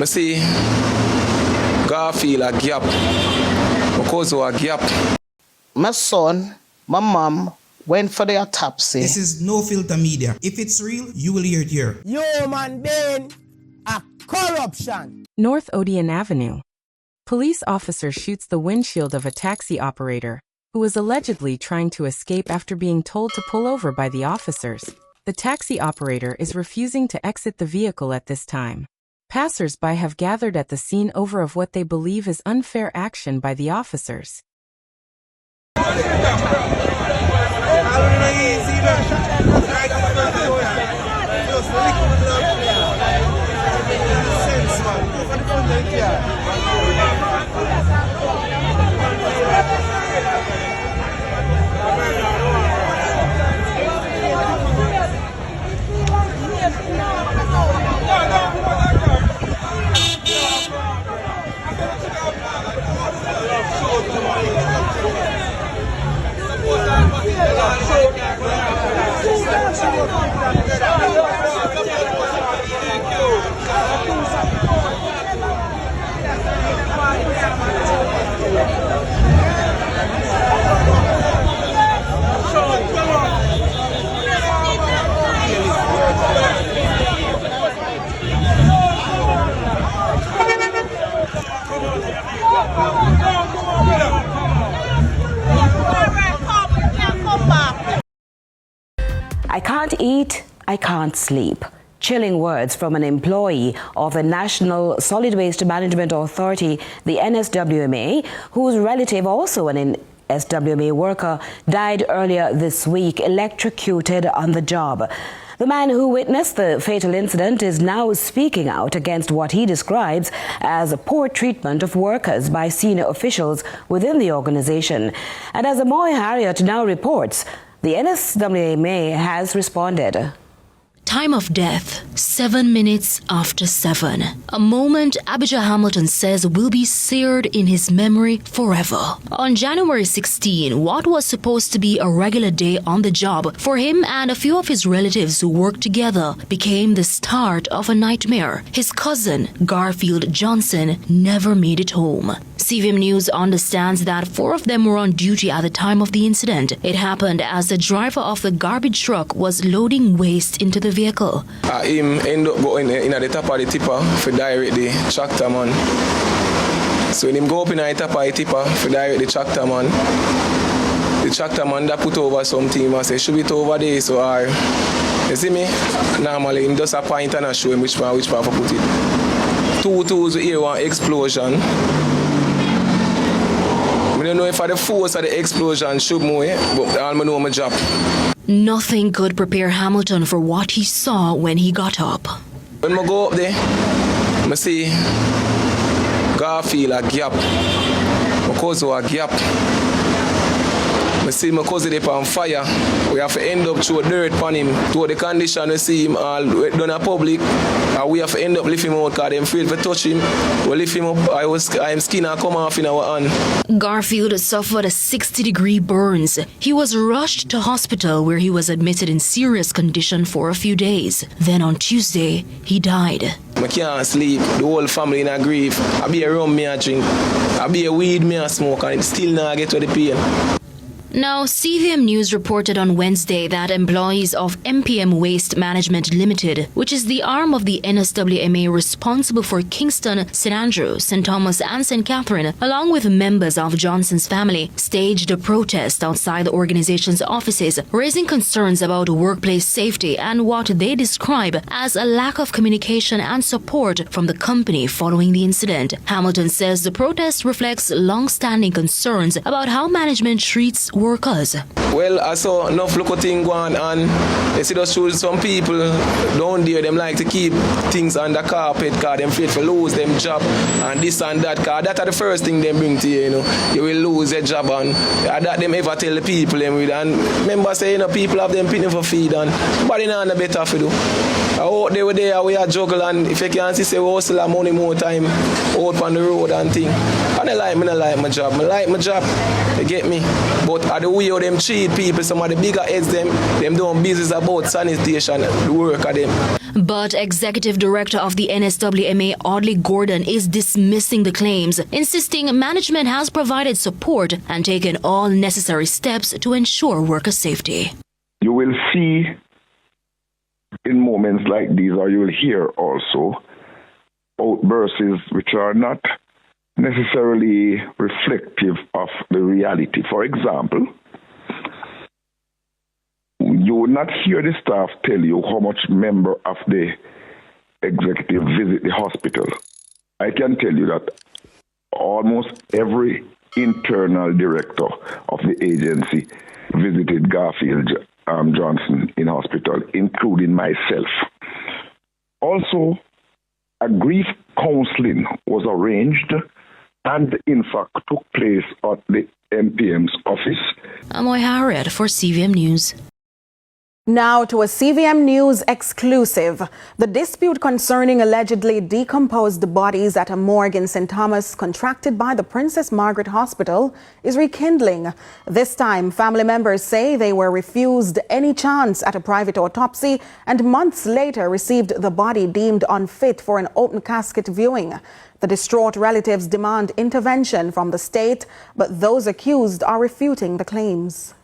see Garfield a gap. Because of a gap. My son, my mom went for the autopsy. This is No Filter Media. If it's real, you will hear it here. Yo, man, Ben, a corruption. North Odeon Avenue. Police officer shoots the windshield of a taxi operator who was allegedly trying to escape after being told to pull over by the officers. The taxi operator is refusing to exit the vehicle at this time. Passers-by have gathered at the scene over of what they believe is unfair action by the officers. I can't eat, I can't sleep. Chilling words from an employee of the National Solid Waste Management Authority, the NSWMA, whose relative, also an NSWMA worker, died earlier this week, electrocuted on the job. The man who witnessed the fatal incident is now speaking out against what he describes as poor treatment of workers by senior officials within the organization. And as Amoy Harriet now reports, the NSWMA has responded. Time of death, 7 minutes after 7. A moment Abijah Hamilton says will be seared in his memory forever. On January 16, what was supposed to be a regular day on the job for him and a few of his relatives who worked together became the start of a nightmare. His cousin, Garfield Johnson, never made it home. CVM News understands that 4 of them were on duty at the time of the incident. It happened as the driver of the garbage truck was loading waste into the vehicle. Him end up going in at the top of the tipper for direct the tractor man. So when him go up in at the top of the tipper for direct the tractor man that put over something and say, should it over there? So you see me? Normally him just a point and a show him which part for put it. 2 tools here, one explosion. I don't know if the force of the explosion should move, but I know my job. Nothing could prepare Hamilton for what he saw when he got up. When I go up there, I see Garfield a gap. Because of a gap. I see my cousin up on fire. We have to end up through dirt on him. To the condition we see him all done in public. And we have to end up lifting him out because them afraid to touch him. We lift him up, I'm skin and come off in our hand. Garfield suffered a 60-degree burns. He was rushed to hospital where he was admitted in serious condition for a few days. Then on Tuesday, he died. I can't sleep. The whole family in a grief. I be a rum me a drink. I be a weed me a smoke and still not get to the pain. Now, CVM News reported on Wednesday that employees of MPM Waste Management Limited, which is the arm of the NSWMA responsible for Kingston, St. Andrew, St. Thomas and St. Catherine, along with members of Johnson's family, staged a protest outside the organization's offices, raising concerns about workplace safety and what they describe as a lack of communication and support from the company following the incident. Hamilton says the protest reflects long-standing concerns about how management treats workers. Well, I saw enough local thing going on, and you see those shows some people down there, them like to keep things under carpet because them afraid to lose them job and this and that, because that's the first thing they bring to you, you know. You will lose your job and that them ever tell the people them with. And remember saying, you know, people have them picking for feed and nobody not better for do. Out there, we are juggle, and if you can see, say, we hustle and money more time out on the road and thing. And I like my job. I like my job, you get me? But at the way how them cheat people, some of the bigger heads, them doing business about sanitation, the work of them. But Executive Director of the NSWMA, Audley Gordon, is dismissing the claims, insisting management has provided support and taken all necessary steps to ensure worker safety. You will see in moments like these, or you will hear also, outbursts which are not necessarily reflective of the reality. For example, you will not hear the staff tell you how much member of the executive visit the hospital. I can tell you that almost every internal director of the agency visited Garfield Johnson in hospital, including myself. Also, a grief counseling was arranged and in fact took place at the MPM's office. Amoy Harriet for CVM News. Now to a CVM News exclusive. The dispute concerning allegedly decomposed bodies at a morgue in St. Thomas contracted by the Princess Margaret Hospital is rekindling. This time, family members say they were refused any chance at a private autopsy and months later received the body deemed unfit for an open casket viewing. The distraught relatives demand intervention from the state, but those accused are refuting the claims.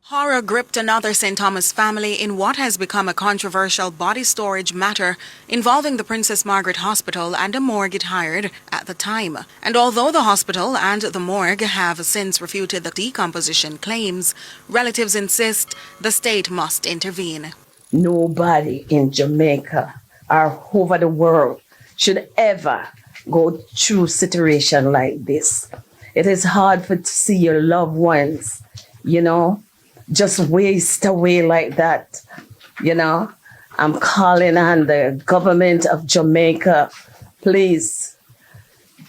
Horror gripped another St. Thomas family in what has become a controversial body storage matter involving the Princess Margaret Hospital and a morgue it hired at the time. And although the hospital and the morgue have since refuted the decomposition claims, relatives insist the state must intervene. Nobody in Jamaica or over the world should ever go through a situation like this. It is hard to see your loved ones, just waste away like that, I'm calling on the government of Jamaica, please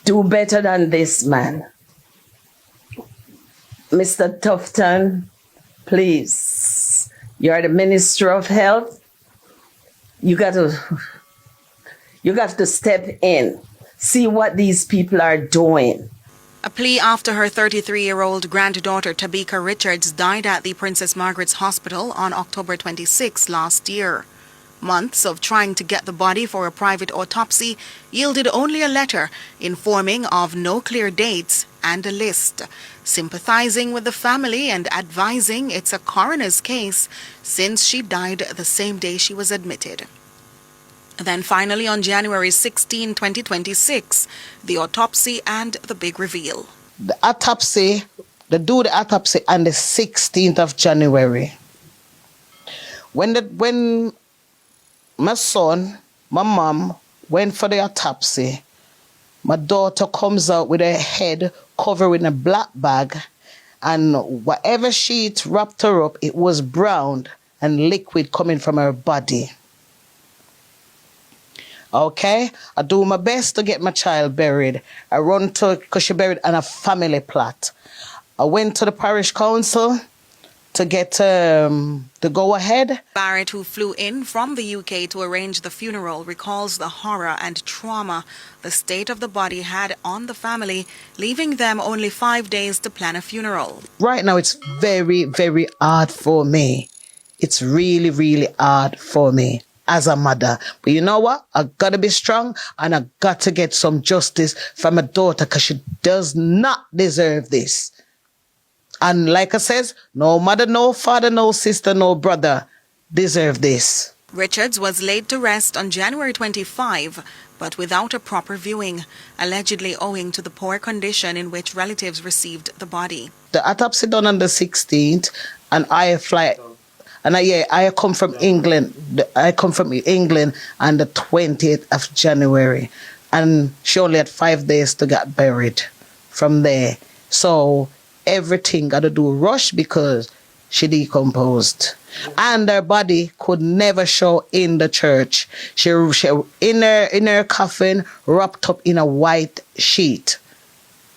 do better than this, man. Mr. Tufton, please, you're the Minister of Health. You got to step in, see what these people are doing. A plea after her 33-year-old granddaughter Tabika Richards died at the Princess Margaret's Hospital on October 26 last year. Months of trying to get the body for a private autopsy yielded only a letter informing of no clear dates and a list, sympathizing with the family and advising it's a coroner's case since she died the same day she was admitted. Then finally, on January 16, 2026, the autopsy and the big reveal. They do the autopsy on the 16th of January. When my son, my mom went for the autopsy, my daughter comes out with her head covered in a black bag, and whatever sheet wrapped her up, it was brown and liquid coming from her body. Okay, I do my best to get my child buried. I run to, because she buried on a family plot. I went to the parish council to get the go-ahead. Barrett, who flew in from the UK to arrange the funeral, recalls the horror and trauma the state of the body had on the family, leaving them only 5 days to plan a funeral. Right now, it's very, very hard for me. It's really, really hard for me as a mother. But you know what? I gotta be strong and I got to get some justice for my daughter because she does not deserve this. And like I says, no mother, no father, no sister, no brother deserve this. Richards was laid to rest on January 25, but without a proper viewing, allegedly owing to the poor condition in which relatives received the body. The autopsy done on the 16th, and I come from England. I come from England on the 20th of January, and she only had 5 days to get buried from there. So everything got to do rush because she decomposed, and her body could never show in the church. She in her coffin wrapped up in a white sheet.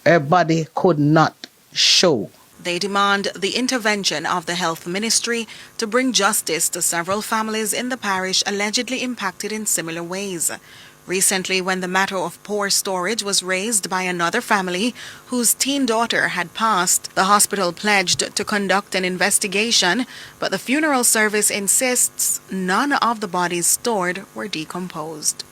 Her body could not show. They demand the intervention of the Health Ministry to bring justice to several families in the parish allegedly impacted in similar ways. Recently, when the matter of poor storage was raised by another family whose teen daughter had passed, the hospital pledged to conduct an investigation, but the funeral service insists none of the bodies stored were decomposed.